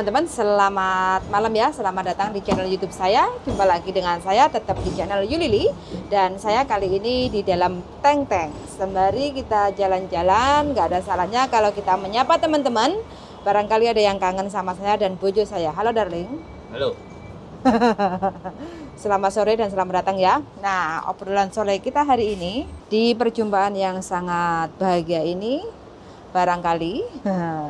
teman-teman, selamat malam ya. Selamat datang di channel YouTube saya. Jumpa lagi dengan saya tetap di channel Yulili. Dan saya kali ini di dalam Teng-Teng. Sembari kita jalan-jalan, nggak ada salahnya kalau kita menyapa teman-teman. Barangkali ada yang kangen sama saya dan bojo saya. Halo darling. Halo. Selamat sore dan selamat datang ya. Nah, obrolan sore kita hari ini di perjumpaan yang sangat bahagia ini, barangkali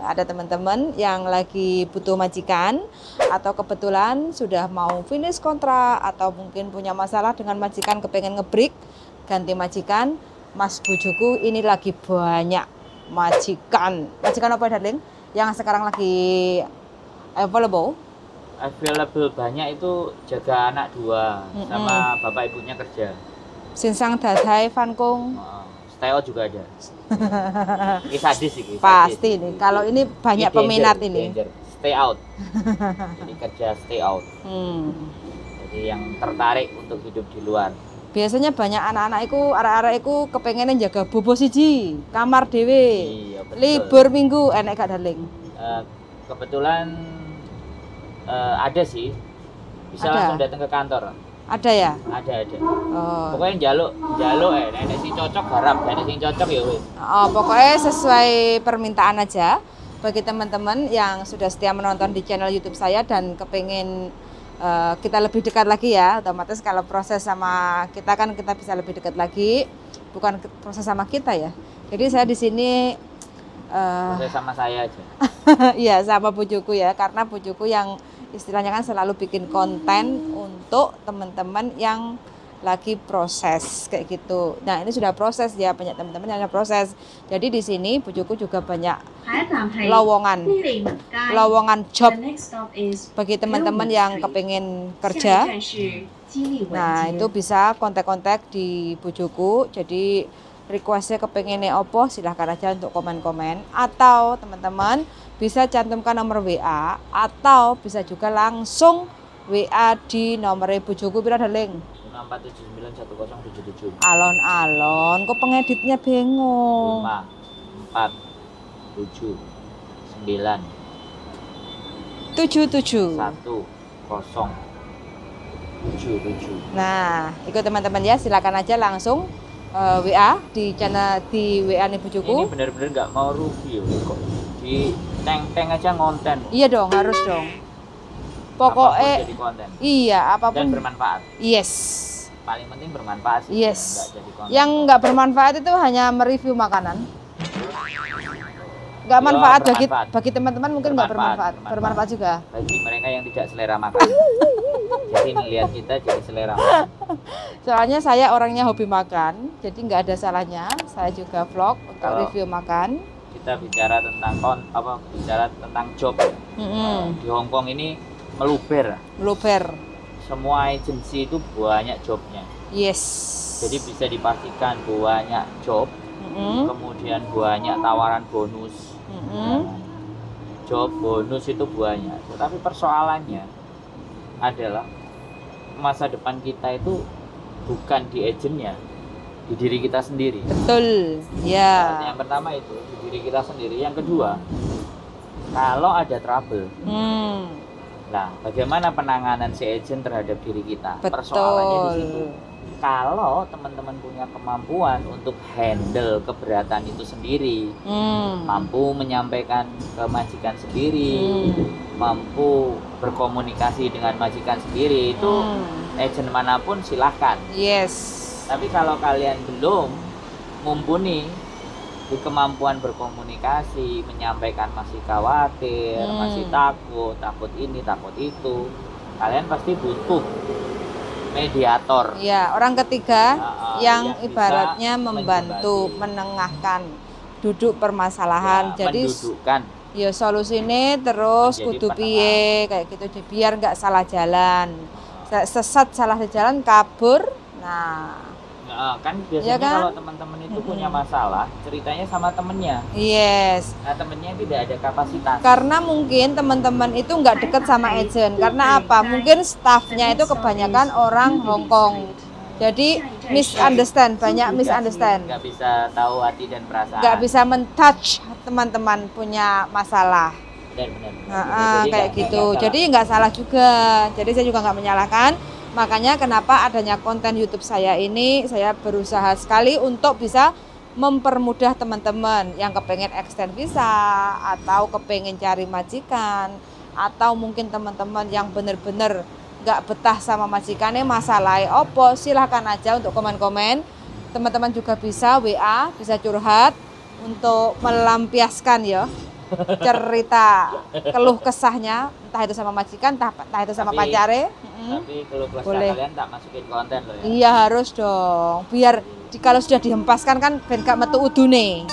ada teman-teman yang lagi butuh majikan atau kebetulan sudah mau finish kontrak atau mungkin punya masalah dengan majikan, kepengen ngebreak ganti majikan. Mas bojoku ini lagi banyak majikan apa darling yang sekarang lagi available Banyak itu jaga anak dua sama bapak ibunya kerja. Sinsang dadai Fankung. Stay out juga ada. Ini sadis sih. Pasti nih. Kalau ini banyak peminat ini. Danger. Stay out. Jadi kerja stay out. Jadi yang tertarik untuk hidup di luar. Biasanya banyak anak-anak itu, arek-arek itu kepengen jaga bobo siji, kamar dewe. Iya, betul. Libur minggu enek gak darling? Kebetulan ada sih. Bisa Ada. langsung datang ke kantor. Ada ya? Ada. Oh. Pokoknya jaluk nek sing cocok garap, nek sing cocok ya wis. Oh, pokoknya sesuai permintaan aja. Bagi teman-teman yang sudah setia menonton di channel YouTube saya dan kepengen kita lebih dekat lagi ya, otomatis kalau proses sama kita kan kita bisa lebih dekat lagi, bukan proses sama kita ya. Jadi saya di sini Proses sama saya aja. iya sama bojoku ya, karena bojoku yang istilahnya kan selalu bikin konten untuk teman-teman yang lagi proses kayak gitu. Nah ini sudah proses ya, banyak teman-teman yang ada proses. Jadi di sini bojoku juga banyak lowongan job bagi teman-teman yang kepengen kerja. Nah itu bisa kontak-kontak di bojoku. Jadi requestnya kepengennya opo silahkan aja untuk komen-komen, atau teman-teman bisa cantumkan nomor WA atau bisa juga langsung WA di nomor bojoku pira darling? 647910077. Alon-alon, kok pengeditnya bingung. 54797 77. 1077. Nah, ikut teman-teman ya, silakan aja langsung WA di channel di WA nih bojoku. Ini benar-benar nggak mau rugi kok. Di Teng-Teng aja ngonten. Iya dong, harus dong. Pokoknya jadi konten. Iya, apapun Dan bermanfaat. Yes. Paling penting bermanfaat sih. Yes. Nggak jadi konten. Yang nggak bermanfaat itu hanya mereview makanan. Nggak manfaat bagi teman-teman mungkin nggak bermanfaat. Bermanfaat juga. Bagi mereka yang tidak selera makan. Jadi melihat kita jadi selera makan. Soalnya saya orangnya hobi makan, jadi nggak ada salahnya. Saya juga vlog untuk review makan. Kita bicara tentang bicara tentang job. Di Hong Kong ini meluber. Semua agensi itu banyak jobnya. Yes. Jadi bisa dipastikan banyak job. Kemudian banyak tawaran bonus. Job bonus itu banyak. Tetapi persoalannya adalah masa depan kita itu bukan di agennya, di diri kita sendiri. Betul. Ya. Yang pertama itu di diri kita sendiri. Yang kedua, kalau ada trouble, nah bagaimana penanganan si agent terhadap diri kita? Betul. Persoalannya di situ. Kalau teman-teman punya kemampuan untuk handle keberatan itu sendiri, mampu menyampaikan ke majikan sendiri, mampu berkomunikasi dengan majikan sendiri, itu agent manapun silahkan. Yes. Tapi kalau kalian belum mumpuni di kemampuan berkomunikasi, menyampaikan masih khawatir, masih takut ini, takut itu, kalian pasti butuh mediator. Ya, orang ketiga yang bisa ibaratnya membantu menengahkan duduk permasalahan. Ya, jadi mendudukkan. Ya solusinya terus kudu piye kayak gitu biar nggak salah jalan. Sesat salah di jalan kabur. Nah, kan biasanya ya kan? kalau teman-teman itu punya masalah, ceritanya sama temennya. Yes. Nah, temennya tidak ada kapasitas. Karena mungkin teman-teman itu nggak deket sama agent. Karena apa? Mungkin staffnya itu kebanyakan orang Hong Kong. Jadi banyak misunderstand. Nggak bisa tahu hati dan perasaan. Nggak bisa men-touch teman-teman punya masalah. benar. Nah, Jadi kayak gitu. Jadi nggak salah juga. Jadi saya juga nggak menyalahkan. Makanya kenapa adanya konten YouTube saya ini, saya berusaha sekali untuk bisa mempermudah teman-teman yang kepengen extend visa atau kepengen cari majikan, atau mungkin teman-teman yang bener-bener nggak betah sama majikannya, masalah opo, silahkan aja untuk komen-komen. Teman-teman juga bisa WA, bisa curhat untuk melampiaskan ya cerita keluh kesahnya, entah itu sama majikan, entah itu sama pacare. Tapi keluh kesah Boleh. kalian tak masukin konten loh ya. Iya harus dong, biar kalau sudah dihempaskan kan ben gak metu udune.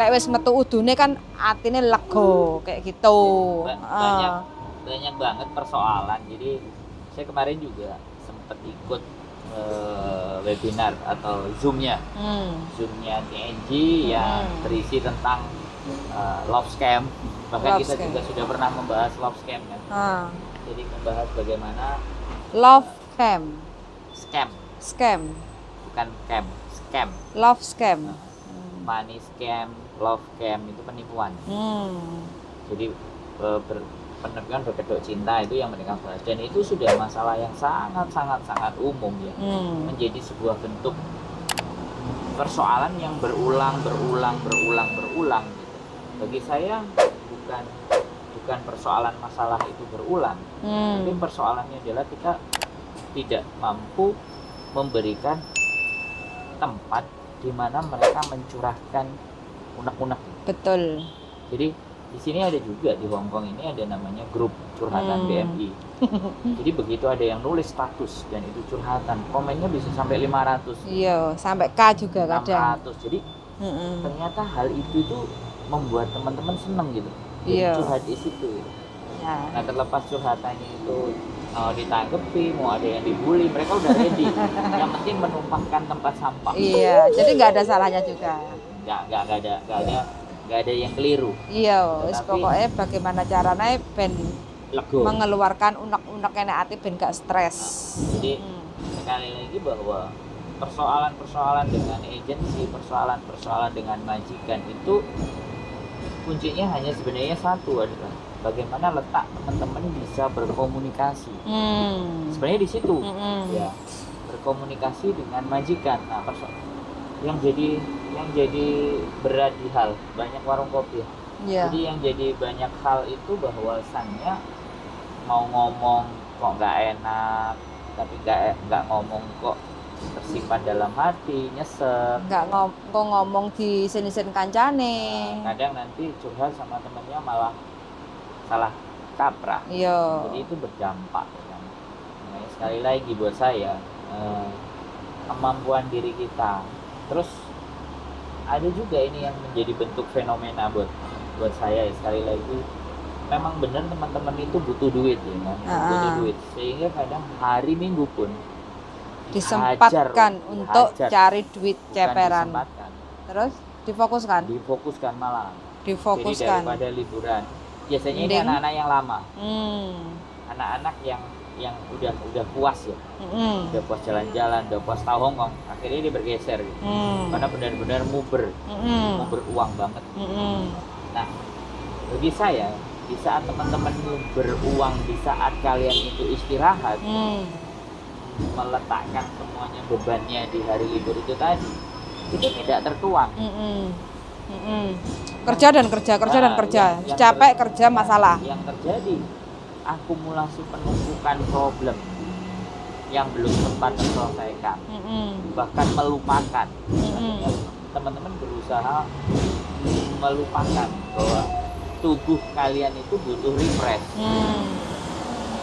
Lek wis metu udune kan atine lego kayak gitu. Banyak banget persoalan. Jadi saya kemarin juga sempat ikut webinar atau zoomnya TNG yang berisi tentang love scam. Bahkan kita juga sudah pernah membahas love scam kan. Jadi membahas bagaimana love scam bukan scam, love scam, money scam, love scam itu penipuan. Jadi penipuan berkedok cinta itu yang mereka bahas, dan itu sudah masalah yang sangat umum ya, menjadi sebuah bentuk persoalan yang berulang gitu. Bagi saya bukan persoalan masalah itu berulang, tapi persoalannya adalah kita tidak mampu memberikan tempat di mana mereka mencurahkan unek-unek. Betul. Jadi di sini ada juga, di Hongkong ini ada namanya grup curhatan BMI. Jadi begitu ada yang nulis status dan itu curhatan, komennya bisa sampai 500. Iya, sampai K juga 600. kadang. Jadi ternyata hal itu membuat teman-teman seneng gitu. Jadi curhat di situ. Ya. Nah, terlepas curhatannya itu mau ditanggapi, mau ada yang dibully, mereka udah ready. Yang penting menumpahkan tempat sampah. Iya, jadi nggak ada salahnya juga. Nggak ada yang keliru. Iya, pokoknya bagaimana caranya ben lego, mengeluarkan unek-unek enak hati ben gak stres. Jadi sekali lagi bahwa persoalan-persoalan dengan agensi, persoalan-persoalan dengan majikan itu kuncinya hanya sebenarnya satu, adalah bagaimana letak teman-teman bisa berkomunikasi. Sebenarnya di situ ya, berkomunikasi dengan majikan. Nah, yang jadi berat di hal banyak warung kopi. Jadi yang jadi banyak hal itu bahwasannya mau ngomong kok nggak enak, tapi nggak ngomong kok tersimpan dalam hati, nyesek. Nggak ngomong di sini-sini kancane. Nah, kadang nanti curhat sama temennya malah salah kaprah. Jadi itu berdampak. Kan? Nah, sekali lagi buat saya kemampuan diri kita. Terus ada juga ini yang menjadi bentuk fenomena buat saya ya, sekali lagi memang benar teman-teman itu butuh duit ya kan, butuh duit, sehingga kadang hari Minggu pun disempatkan untuk cari duit ceperan. Terus difokuskan malah. Jadi daripada liburan, biasanya ini anak-anak yang lama, anak-anak yang udah puas ya, udah puas jalan-jalan, udah puas tahu Hongkong, akhirnya dia bergeser gitu. Karena benar-benar muber uang banget. Nah, bagi saya, di saat teman-teman beruang, di saat kalian itu istirahat, meletakkan semuanya bebannya di hari libur itu tadi, itu tidak tertuang. Kerja dan kerja, capek kerja masalah. Yang terjadi akumulasi penumpukan problem yang belum sempat terselesaikan, bahkan melupakan. Teman-teman berusaha melupakan bahwa tubuh kalian itu butuh refresh.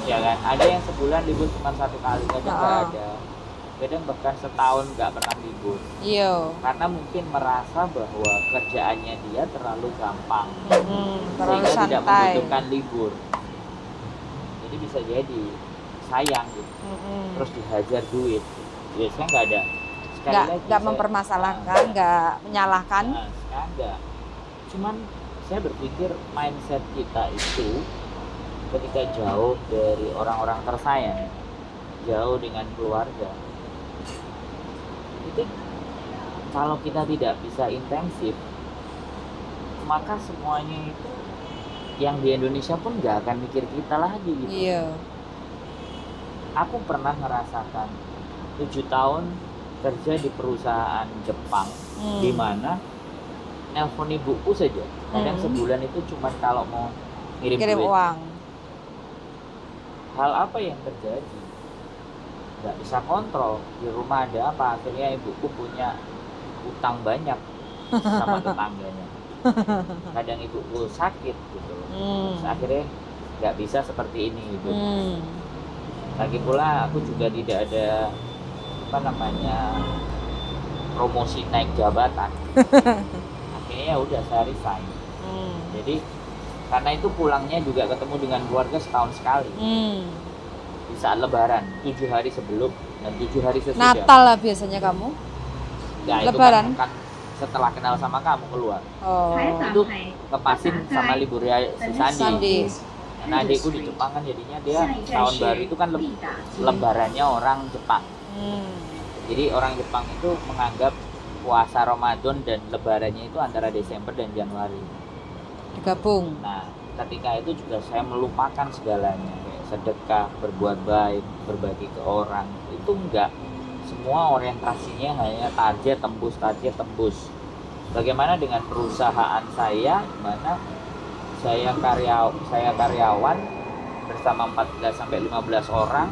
Ya kan, ada yang sebulan libur cuma 1 kali, kadang nggak ada, kadang bahkan setahun nggak pernah libur. Karena mungkin merasa bahwa kerjaannya dia terlalu gampang, terlalu sehingga santai, tidak membutuhkan libur. Jadi bisa jadi sayang gitu, terus dihajar duit. Biasanya nggak ada. Nggak mempermasalahkan, nggak menyalahkan. Enggak. Cuman saya berpikir mindset kita itu ketika jauh dari orang-orang tersayang, jauh dengan keluarga, itu kalau kita tidak bisa intensif, maka semuanya itu yang di Indonesia pun nggak akan mikir kita lagi gitu. Iya. Aku pernah merasakan 7 tahun kerja di perusahaan Jepang, di mana nelpon ibuku saja kadang sebulan itu cuma kalau mau kirim duit. uang. Hal apa yang terjadi? Nggak bisa kontrol, di rumah ada apa, akhirnya ibuku punya utang banyak sama tetangganya. Kadang ibuku sakit gitu, terus akhirnya nggak bisa seperti ini gitu. Lagi pula aku juga tidak ada promosi naik jabatan. Akhirnya ya udah saya resign. Jadi karena itu pulangnya juga ketemu dengan keluarga setahun sekali. Di saat Lebaran, 7 hari sebelum dan 7 hari sesudah. Natal lah biasanya kamu. Ya, Lebaran. itu kan setelah kenal sama kamu keluar. Itu ngepasin sama libur si Sandi. Karena adikku di Jepang kan, jadinya dia tahun baru itu kan lebarannya orang Jepang. Jadi orang Jepang itu menganggap puasa Ramadan dan lebarannya itu antara Desember dan Januari. Digabung. Nah, ketika itu juga saya melupakan segalanya, kayak sedekah, berbuat baik, berbagi ke orang. Itu enggak. Semua orientasinya hanya target tembus. Bagaimana dengan perusahaan saya, di mana saya karyawan bersama 14 sampai 15 orang,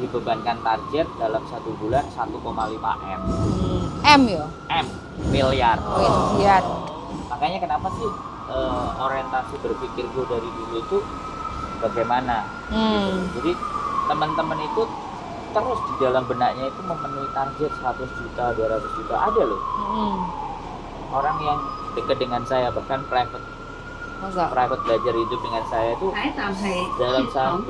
dibebankan target dalam 1 bulan 1,5 M. M ya? M, miliar. Miliar. Makanya kenapa sih orientasi berpikirku dari dulu tuh bagaimana? Gitu. Jadi teman-teman itu terus di dalam benaknya itu memenuhi target 100 juta, 200 juta. Ada loh. Orang yang dekat dengan saya, bahkan private belajar hidup dengan saya itu dalam 1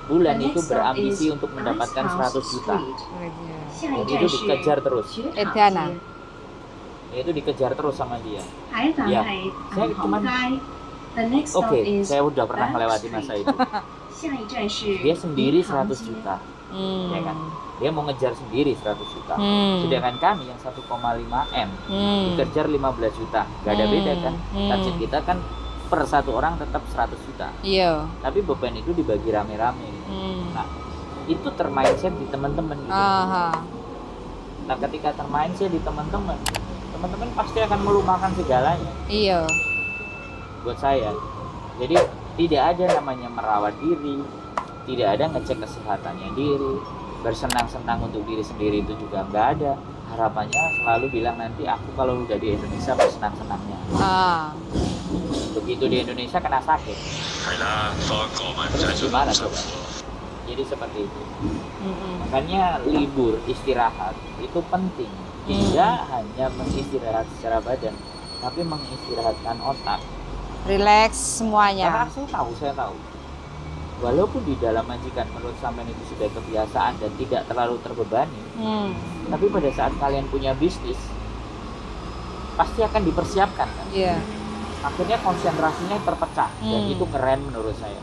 bulan itu berambisi untuk mendapatkan 100 juta. Dan itu dikejar terus. Ediana. Itu dikejar terus sama dia. Ya, saya cuman saya udah pernah melewati masa itu. Dia sendiri 100 juta, ya kan? Dia mau ngejar sendiri 100 juta. Sedangkan kami yang 1,5 M dikejar 15 juta. Gak ada beda kan? Target kita kan per 1 orang tetap 100 juta. Iya. Tapi beban itu dibagi rame-rame. Nah, itu termindset di teman-teman gitu. Nah, ketika termindset di teman-teman pasti akan melupakan segalanya. Iya. Buat saya. Jadi tidak ada namanya merawat diri, tidak ada ngecek kesehatannya diri, bersenang-senang untuk diri sendiri itu juga nggak ada. Harapannya selalu bilang nanti aku kalau udah di Indonesia bersenang-senangnya. Begitu di Indonesia kena sakit. Terus gimana coba? Jadi seperti itu. Makanya libur istirahat itu penting. Tidak hanya mengistirahat secara badan, tapi mengistirahatkan otak. Relax semuanya. Karena saya tahu. Walaupun di dalam majikan menurut sampean itu sudah kebiasaan dan tidak terlalu terbebani, tapi pada saat kalian punya bisnis, pasti akan dipersiapkan kan? Iya. Akhirnya konsentrasinya terpecah dan itu keren menurut saya.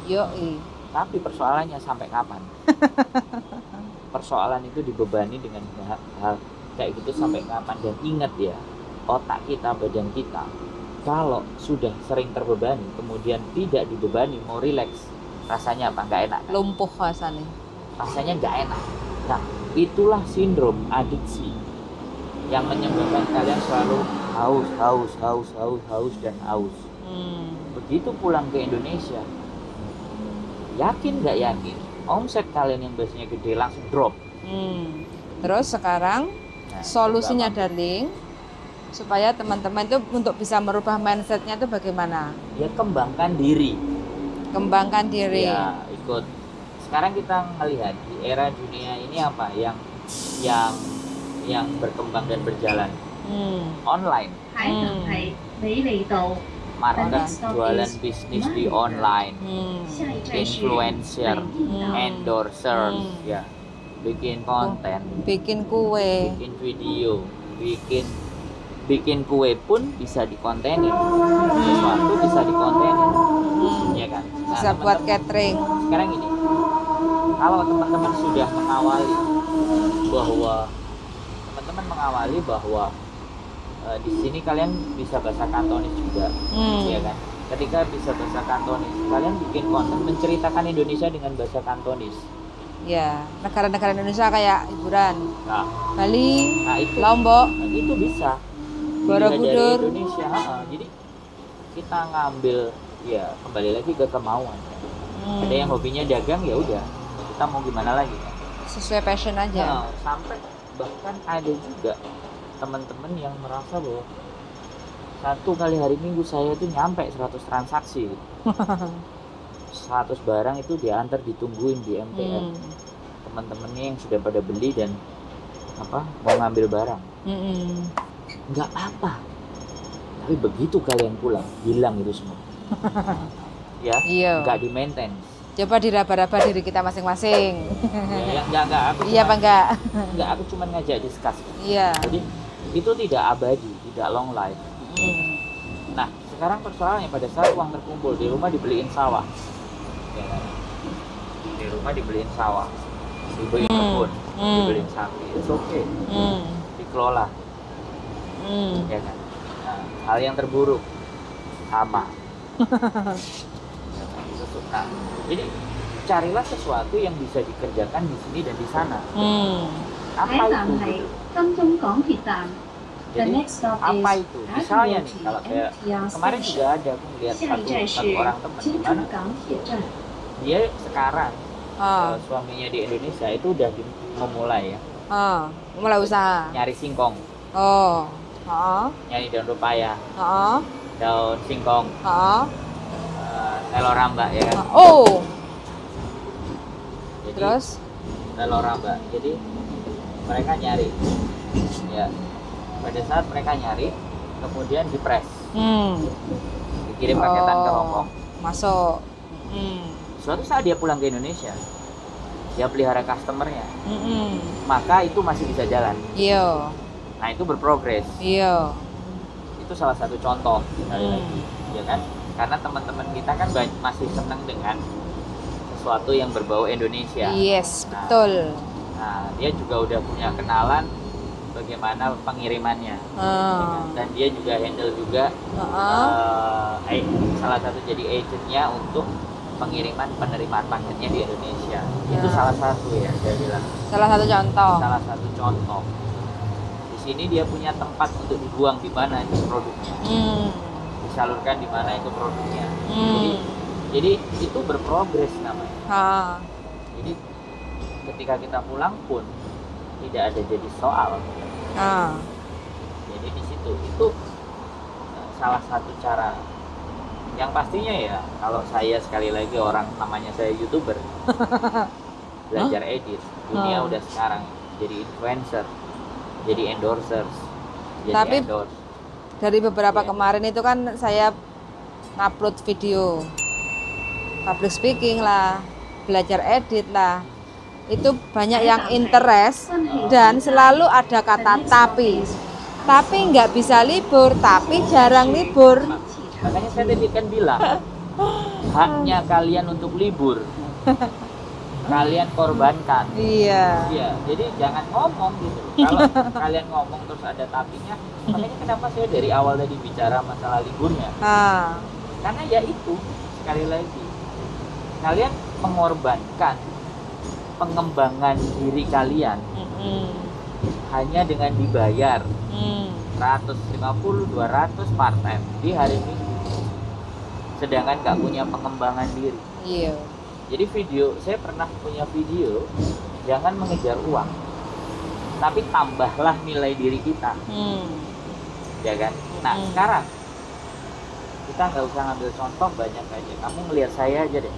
Yoi. Tapi persoalannya sampai kapan? Persoalan itu dibebani dengan hal kayak gitu sampai kapan? Dan ingat ya, otak kita, badan kita, kalau sudah sering terbebani, kemudian tidak dibebani, mau rileks, rasanya apa? Nggak enak kan? Lumpuh rasanya. Rasanya nggak enak. Nah, itulah sindrom adiksi yang menyebabkan kalian selalu haus dan haus. Begitu pulang ke Indonesia, yakin nggak yakin, omset kalian yang biasanya gede langsung drop. Terus sekarang solusinya darling, supaya teman-teman itu untuk bisa merubah mindsetnya itu bagaimana? Ya kembangkan diri. Kembangkan diri. Ya ikut. Sekarang kita melihat di era dunia ini apa yang berkembang dan berjalan. Online. Market, jualan bisnis di online, influencer, endorser, ya, bikin konten, bikin kue, bikin video, bikin kue pun bisa dikontenin, sesuatu bisa dikontenin, ya kan? Nah, bisa buat catering. Sekarang ini, kalau teman-teman sudah mengawali bahwa di sini kalian bisa bahasa Kantonis juga, ya kan? ketika bisa bahasa Kantonis, kalian bikin konten menceritakan Indonesia dengan bahasa Kantonis. Ya, negara-negara Indonesia kayak hiburan. Nah, Bali, itu, Lombok, itu bisa. Borobudur. Dari Indonesia. Jadi kita ngambil, ya kembali lagi ke kemauan. Ada yang hobinya dagang, ya udah, kita mau gimana lagi kan? Sesuai passion aja. Sampai bahkan ada juga teman-teman yang merasa bahwa 1 kali hari Minggu saya itu nyampe 100 transaksi. 100 barang itu diantar, ditungguin di MTR. Teman-temannya yang sudah pada beli dan mau ngambil barang. Nggak apa, tapi begitu kalian pulang hilang itu semua. Ya, nggak di maintain. Coba diraba-raba diri kita masing-masing. Enggak, aku iya apa enggak? Enggak, aku cuma ngajak discuss. Iya. Jadi itu tidak abadi, tidak long life. Nah, sekarang persoalannya pada saat uang terkumpul, di rumah dibeliin sawah. Ya, di rumah dibeliin sawah, dibeliin kebun, dibeliin sapi, itu oke. Dikelola. Ya kan? Nah, hal yang terburuk sama. Nah, jadi carilah sesuatu yang bisa dikerjakan di sini dan di sana. Apa itu? Jadi apa itu? Misalnya nih, kalau saya kemarin juga ada, aku melihat satu orang teman di mana dia sekarang suaminya di Indonesia itu udah memulai ya. Mulai usaha. Nyari singkong. Nyari daun pepaya. Daun singkong. Teloramba ya kan? Jadi, terus? Teloramba. Jadi mereka nyari. Ya. Pada saat mereka nyari, kemudian dipres. Dikirim paketan ke Hongkong. Masuk. Suatu saat dia pulang ke Indonesia, dia pelihara customernya. Maka itu masih bisa jalan. Iya. Nah, itu berprogres. Iya. Itu salah satu contoh sekali lagi, ya kan? Karena teman-teman kita kan masih senang dengan sesuatu yang berbau Indonesia. Yes, betul. Nah, dia juga udah punya kenalan bagaimana pengirimannya. Dan dia juga handle juga salah satu jadi agentnya untuk pengiriman penerimaan paketnya di Indonesia. Itu salah satu ya, saya bilang. Salah satu contoh. Salah satu contoh. Di sini dia punya tempat untuk dibuang di mana itu produknya. Disalurkan di mana itu produknya. Jadi itu berprogres namanya. Jadi ketika kita pulang pun tidak ada jadi soal. Jadi di situ itu salah satu cara. Yang pastinya ya, kalau saya sekali lagi orang namanya saya YouTuber, belajar edit, dunia udah sekarang jadi influencer, jadi endorsers, jadi endorse. Dari beberapa kemarin itu kan saya ngupload video public speaking lah, belajar edit lah, itu banyak yang interest dan selalu ada kata tapi nggak bisa libur, tapi jarang libur. Makanya saya tadi kan bilang haknya kalian untuk libur kalian korbankan. Iya. Jadi jangan ngomong gitu. Kalau kalian ngomong terus ada tapinya, makanya kenapa saya dari awal tadi bicara masalah liburnya. Karena ya itu, sekali lagi, kalian mengorbankan pengembangan diri kalian hanya dengan dibayar 150-200 part time di hari Minggu, sedangkan nggak punya pengembangan diri. Iya. Jadi saya pernah punya video, jangan mengejar uang, tapi tambahlah nilai diri kita. Ya kan? Nah, sekarang kita nggak usah ngambil contoh banyak aja. Kamu ngelihat saya aja deh.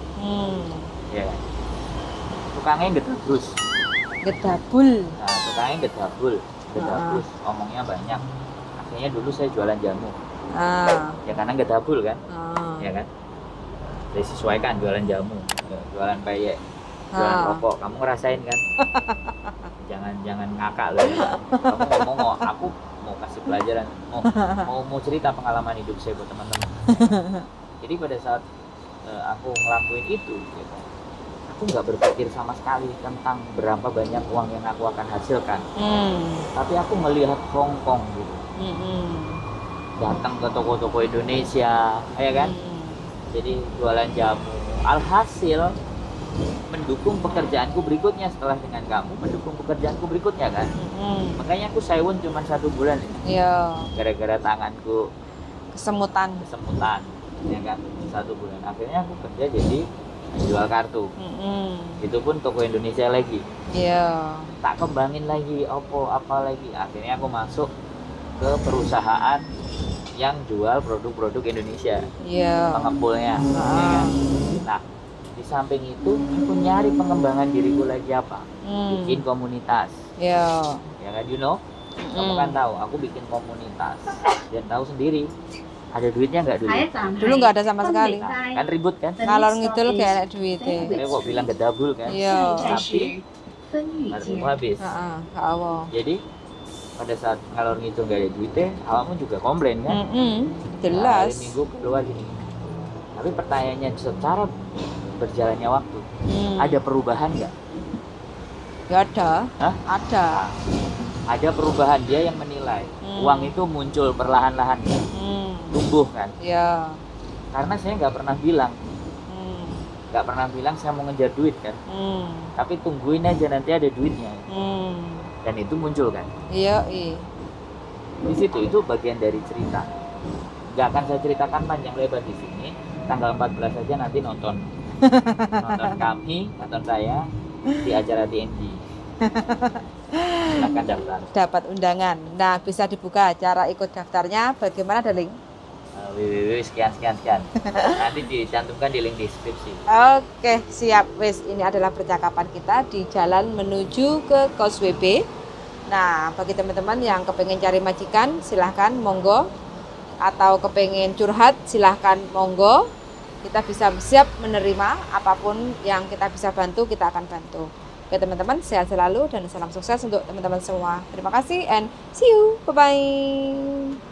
Ya kan? Tukangnya gedabus. Gedabul. Nah, tukangnya gedabus, omongnya banyak. Akhirnya dulu saya jualan jamu. Ya karena gedabul kan? Ya kan? Saya sesuaikan jualan jamu, jualan peyek, jualan rokok. Kamu ngerasain kan? Jangan ngakak loh. Kamu ngomong, aku mau kasih pelajaran, mau cerita pengalaman hidup saya buat teman-teman. Jadi pada saat aku ngelakuin itu, gitu, aku nggak berpikir sama sekali tentang berapa banyak uang yang aku akan hasilkan. Tapi aku melihat Hongkong gitu, datang ke toko-toko Indonesia, ya kan? jadi jualan jamu. Alhasil mendukung pekerjaanku berikutnya, setelah dengan kamu mendukung pekerjaanku berikutnya kan. Makanya aku sewun cuma 1 bulan Iya. gara-gara tanganku Kesemutan. ya kan, 1 bulan. Akhirnya aku kerja jadi jual kartu. Itu pun toko Indonesia lagi. Iya. Tak kembangin lagi, apa lagi. Akhirnya aku masuk ke perusahaan yang jual produk-produk Indonesia, Iya. pengepulnya. Ya kan? Nah, di samping itu aku nyari pengembangan diriku lagi apa? Bikin komunitas. Iya. Ya kan, you know? Kamu kan tahu, aku bikin komunitas. Dan tahu sendiri, ada duitnya nggak dulu? Dulu nggak ada sama sekali. Nah, kan ribut kan? Ngalor ngidul kayak enak duitnya. Saya kok bilang gedabul kan? Iya. Tapi harusmu habis. Heeh, nggak awal. Jadi pada saat ngalor ngidul nggak ada duitnya, awakmu juga komplain kan? Nah, Jelas. hari Minggu keluar gini. Tapi pertanyaannya, secara berjalannya waktu, ada perubahan nggak? Ya ada. Hah? Ada. Ada perubahan, dia yang menilai. Uang itu muncul perlahan-lahan, tumbuh kan? Ya. Karena saya nggak pernah bilang, saya mau ngejar duit kan? Tapi tungguin aja nanti ada duitnya. Dan itu muncul kan? Iya. Di situ itu bagian dari cerita. Nggak akan saya ceritakan panjang lebar di sini. Tanggal 14 saja nanti nonton kami, nonton saya di acara TNG. Silakan daftar. Dapat undangan. Nah, bisa dibuka cara ikut daftarnya. Bagaimana, Darling? www sekian. Nanti dicantumkan di link deskripsi. Oke, siap. Wes, ini adalah percakapan kita di jalan menuju ke Kos WB. Nah, bagi teman-teman yang kepengen cari majikan, silahkan monggo. Atau kepengen curhat, silahkan monggo. Kita bisa siap menerima apapun yang kita bisa bantu, kita akan bantu. Oke teman-teman, sehat selalu dan salam sukses untuk teman-teman semua. Terima kasih and see you. Bye-bye.